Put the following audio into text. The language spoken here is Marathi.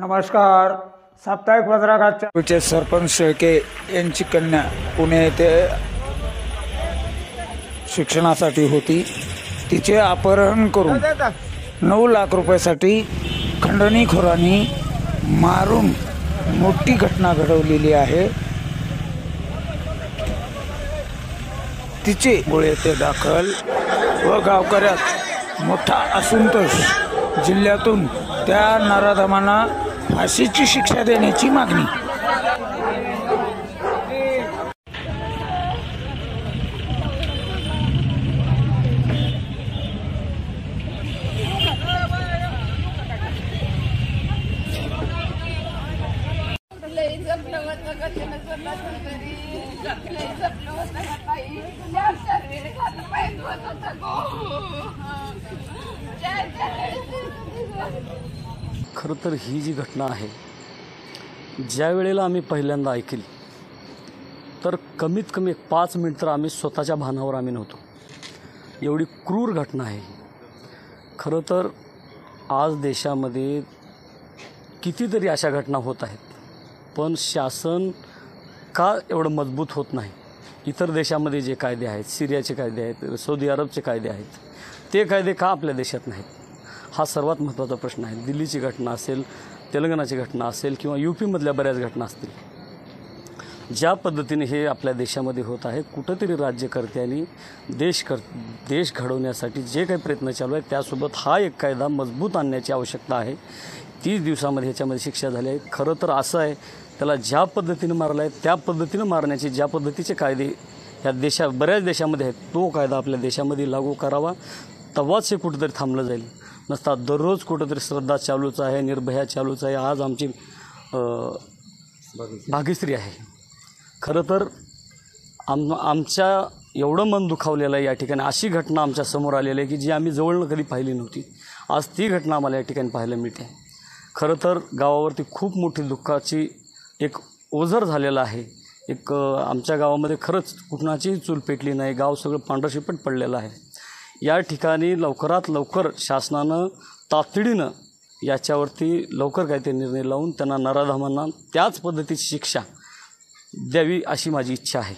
नमस्कार. साप्ताहिक पत्रकाराच्या सरपंच शेळके यांची कन्या पुणे येथे शिक्षणासाठी होती. तिचे अपहरण करून 9 लाख रुपयासाठी खंडणीखोरांनी मारून मोठी घटना घडवलेली आहे. तिचे मुळे येथे दाखल व गावकऱ्यात मोठा असंतोष. जिल्ह्यातून त्या नराधमांना फाशीची शिक्षा देण्याची मागणी. खरं तर ही जी घटना आहे, ज्या वेळेला आम्ही पहिल्यांदा ऐकली तर कमीत कमी 5 मिनिट तर आम्ही स्वतःच्या भानावर आम्ही नव्हतो. एवढी क्रूर घटना आहे. खरं तर आज देशामध्ये कितीतरी अशा घटना होत आहेत, पण शासन का एवढं मजबूत होत नाही? इतर देशामध्ये जे कायदे आहेत, सिरियाचे कायदे आहेत, सौदी अरबचे कायदे आहेत, ते कायदे का आपल्या देशात नाहीत? हा सर्वात महत्त्वाचा प्रश्न आहे. दिल्लीची घटना असेल, तेलंगणाची घटना असेल किंवा यूपीमधल्या बऱ्याच घटना असतील. ज्या पद्धतीने हे आपल्या देशामध्ये होत आहे, कुठंतरी राज्यकर्त्यांनी देश घडवण्यासाठी जे काही प्रयत्न चालू आहेत त्यासोबत हा एक कायदा मजबूत आणण्याची आवश्यकता आहे. 30 दिवसामध्ये ह्याच्यामध्ये शिक्षा झाली आहे. खरं तर असं आहे, त्याला ज्या पद्धतीनं मारलं आहे त्या पद्धतीनं मारण्याचे ज्या पद्धतीचे कायदे ह्या बऱ्याच देशामध्ये आहेत, तो कायदा आपल्या देशामध्ये लागू करावा. तेव्हाच हे कुठंतरी थांबलं जाईल. नसता दररोज कुठंतरी श्रद्धा चालूच आहे, निर्भया चालूच आहे. आज आमची भाग्यश्री आहे. खरं तर आमच्या एवढं मन दुखावलेलं आहे या ठिकाणी. अशी घटना आमच्या समोर आलेली आहे की जी आम्ही जवळनं कधी पाहिली नव्हती. आज ती घटना आम्हाला या ठिकाणी पाहायला मिळते. खरं तर गावावरती खूप मोठी दुःखाची एक ओझर झालेलं आहे. आमच्या गावामध्ये खरंच कुणाचीही चूल पेटली नाही. गाव सगळं पांढरशिपट पडलेलं आहे. या ठिकाणी लवकरात लवकर शासनानं तातडीनं याच्यावरती लवकर काहीतरी निर्णय लावून त्यांना नराधमांना त्याच पद्धतीची शिक्षा द्यावी अशी माझी इच्छा आहे.